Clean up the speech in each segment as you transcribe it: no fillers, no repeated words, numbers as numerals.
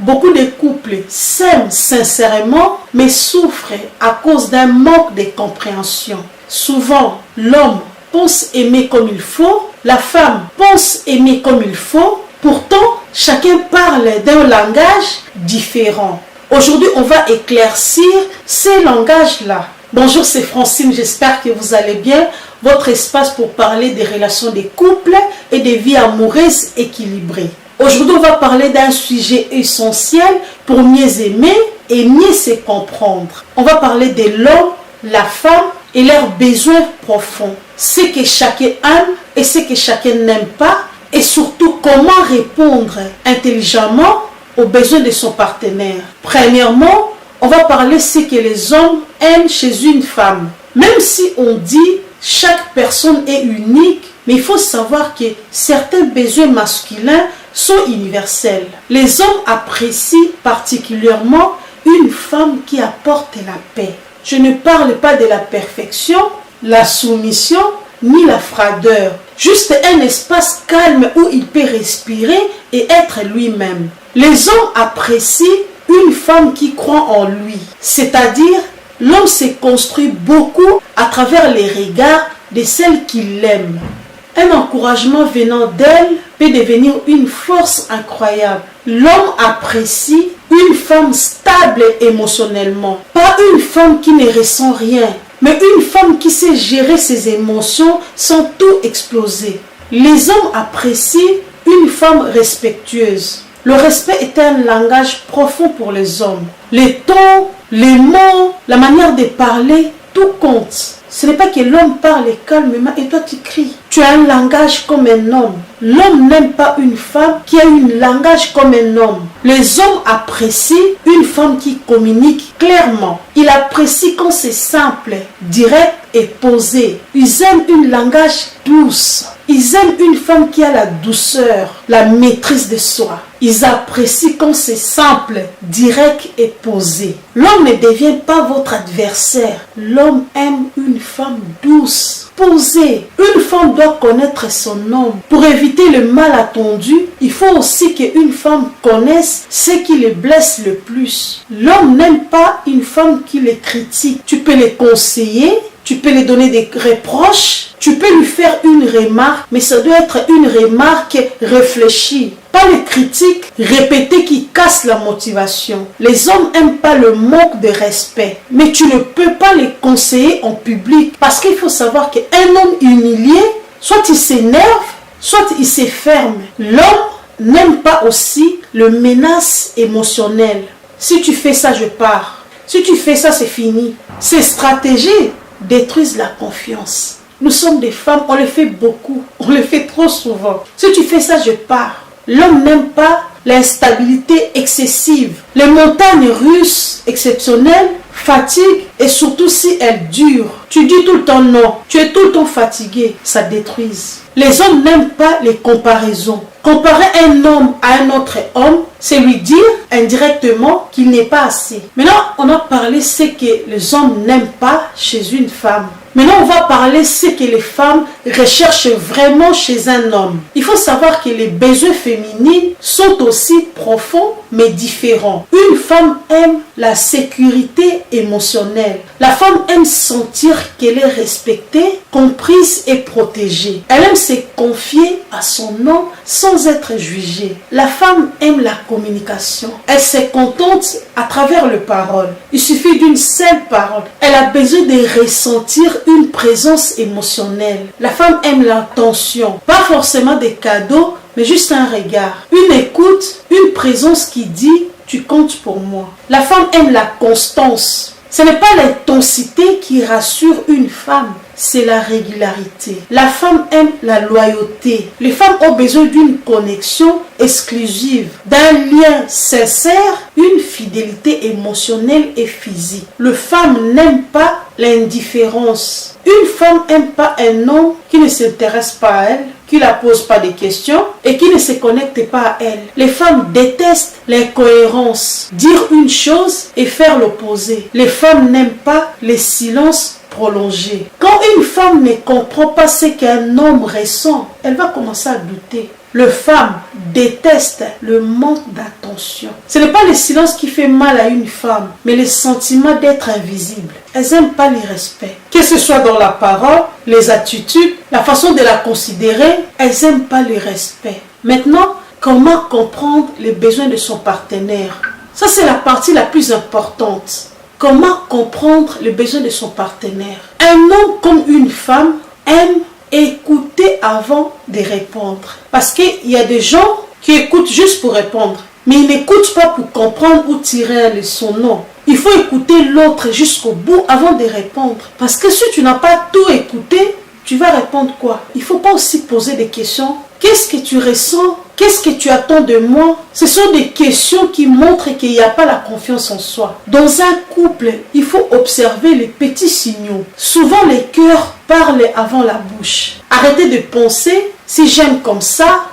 Beaucoup de couples s'aiment sincèrement, mais souffrent à cause d'un manque de compréhension. Souvent, l'homme pense aimer comme il faut, la femme pense aimer comme il faut, pourtant, chacun parle d'un langage différent. Aujourd'hui, on va éclaircir ces langages-là. Bonjour, c'est Francine, j'espère que vous allez bien. Votre espace pour parler des relations des couples et des vies amoureuses équilibrées. Aujourd'hui, on va parler d'un sujet essentiel pour mieux aimer et mieux se comprendre. On va parler de l'homme, la femme et leurs besoins profonds. Ce que chacun aime et ce que chacun n'aime pas. Et surtout, comment répondre intelligemment aux besoins de son partenaire. Premièrement, on va parler de ce que les hommes aiment chez une femme. Même si on dit chaque personne est unique, mais il faut savoir que certains besoins masculins sont universels. Les hommes apprécient particulièrement une femme qui apporte la paix. Je ne parle pas de la perfection, la soumission, ni la froideur. Juste un espace calme où il peut respirer et être lui-même. Les hommes apprécient une femme qui croit en lui. C'est-à-dire, l'homme se construit beaucoup à travers les regards de celle qu'il aime. Un encouragement venant d'elle peut devenir une force incroyable. L'homme apprécie une femme stable émotionnellement. Pas une femme qui ne ressent rien, mais une femme qui sait gérer ses émotions sans tout exploser. Les hommes apprécient une femme respectueuse. Le respect est un langage profond pour les hommes. Les tons, les mots, la manière de parler, tout compte. Ce n'est pas que l'homme parle calmement et toi tu cries. Tu as un langage comme un homme. L'homme n'aime pas une femme qui a un langage comme un homme. Les hommes apprécient une femme qui communique clairement. Ils apprécient quand c'est simple, direct et posé. Ils aiment un langage douce. Ils aiment une femme qui a la douceur, la maîtrise de soi. Ils apprécient quand c'est simple, direct et posé. L'homme ne devient pas votre adversaire. L'homme aime une femme douce, posée. Une femme doit connaître son homme. Pour éviter le malentendu, il faut aussi qu'une femme connaisse ce qui le blesse le plus. L'homme n'aime pas une femme qui le critique. Tu peux le conseiller, tu peux lui donner des reproches, tu peux lui faire une remarque, mais ça doit être une remarque réfléchie. Pas les critiques répétées qui cassent la motivation. Les hommes n'aiment pas le manque de respect, mais tu ne peux pas les conseiller en public parce qu'il faut savoir qu'un homme humilié, soit il s'énerve, soit il se ferme. L'homme n'aime pas aussi le menace émotionnelle. Si tu fais ça, je pars. Si tu fais ça, c'est fini. Ces stratégies détruisent la confiance. Nous sommes des femmes, on le fait beaucoup, on le fait trop souvent. Si tu fais ça, je pars. L'homme n'aime pas l'instabilité excessive. Les montagnes russes exceptionnelles fatiguent et surtout si elles durent. Tu dis tout le temps non, tu es tout le temps fatigué, ça détruit. Les hommes n'aiment pas les comparaisons. Comparer un homme à un autre homme, c'est lui dire indirectement qu'il n'est pas assez. Maintenant, on a parlé de ce que les hommes n'aiment pas chez une femme. Maintenant, on va parler de ce que les femmes recherchent vraiment chez un homme. Il faut savoir que les besoins féminins sont aussi profonds mais différents. Une femme aime la sécurité émotionnelle. La femme aime sentir qu'elle est respectée, comprise et protégée. Elle aime se confier à son homme sans être jugée. La femme aime la communication. Elle se contente à travers les paroles. Il suffit d'une seule parole. Elle a besoin de ressentir une présence émotionnelle. La femme aime l'attention, pas forcément des cadeaux, mais juste un regard, une écoute, une présence qui dit « tu comptes pour moi ». La femme aime la constance. Ce n'est pas l'intensité qui rassure une femme, c'est la régularité. La femme aime la loyauté. Les femmes ont besoin d'une connexion exclusive, d'un lien sincère, une fidélité émotionnelle et physique. Les femmes n'aiment pas l'indifférence. Une femme n'aime pas un homme qui ne s'intéresse pas à elle, qui ne la pose pas de questions et qui ne se connecte pas à elle. Les femmes détestent l'incohérence, dire une chose et faire l'opposé. Les femmes n'aiment pas les silences prolongés. Quand une femme ne comprend pas ce qu'un homme ressent, elle va commencer à douter. Les femmes détestent le manque d'attention. Ce n'est pas le silence qui fait mal à une femme, mais le sentiment d'être invisible. Elles n'aiment pas l'irrespect. Que ce soit dans la parole, les attitudes, la façon de la considérer, elles n'aiment pas le respect. Maintenant, comment comprendre les besoins de son partenaire? Ça, c'est la partie la plus importante. Comment comprendre les besoins de son partenaire? Un homme comme une femme aime écouter avant de répondre. Parce qu'il y a des gens qui écoutent juste pour répondre. Mais ils n'écoutent pas pour comprendre ou tirer une leçon. Non. Il faut écouter l'autre jusqu'au bout avant de répondre. Parce que si tu n'as pas tout écouté, tu vas répondre quoi? Il ne faut pas aussi poser des questions. Qu'est-ce que tu ressens? Qu'est-ce que tu attends de moi? Ce sont des questions qui montrent qu'il n'y a pas la confiance en soi. Dans un couple, il faut observer les petits signaux. Souvent, les cœurs parlent avant la bouche. Arrêtez de penser, si j'aime comme ça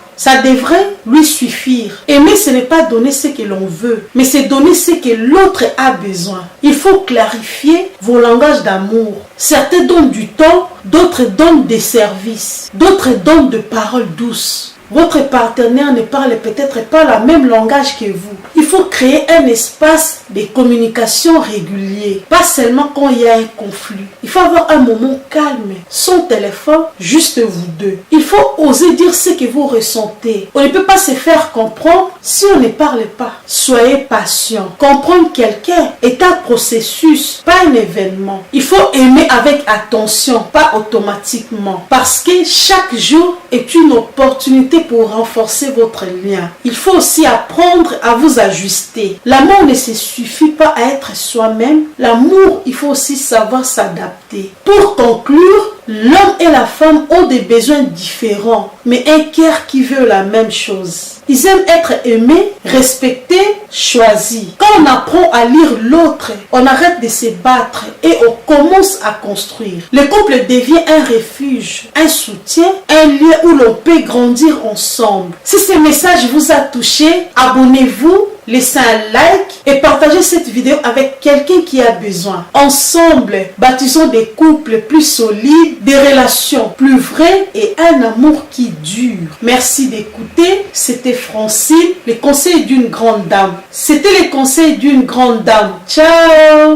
devrait lui suffire. Aimer, ce n'est pas donner ce que l'on veut, mais c'est donner ce que l'autre a besoin. Il faut clarifier vos langages d'amour. Certains donnent du temps, d'autres donnent des services, d'autres donnent de paroles douces. Votre partenaire ne parle peut-être pas le même langage que vous. Il faut créer un espace de communication régulier, pas seulement quand il y a un conflit. Il faut avoir un moment calme, sans téléphone, juste vous deux. Il faut oser dire ce que vous ressentez. On ne peut pas se faire comprendre si on ne parle pas. Soyez patient. Comprendre quelqu'un est un processus, pas un événement. Il faut aimer avec attention, pas automatiquement. Parce que chaque jour est une opportunité pour renforcer votre lien. Il faut aussi apprendre à vous ajuster. L'amour ne se suffit pas à être soi-même. L'amour, il faut aussi savoir s'adapter. Pour conclure, l'homme et la femme ont des besoins différents, mais un cœur qui veut la même chose. Ils aiment être aimés, respectés, choisis. Quand on apprend à lire l'autre, on arrête de se battre et on commence à construire. Le couple devient un refuge, un soutien, un lieu où l'on peut grandir ensemble. Si ce message vous a touché, abonnez-vous, laissez un like et partagez cette vidéo avec quelqu'un qui a besoin. Ensemble, bâtissons des couples plus solides, des relations plus vraies et un amour qui dure. Merci d'écouter. C'était Francine, les conseils d'une grande dame. C'était les conseils d'une grande dame. Ciao!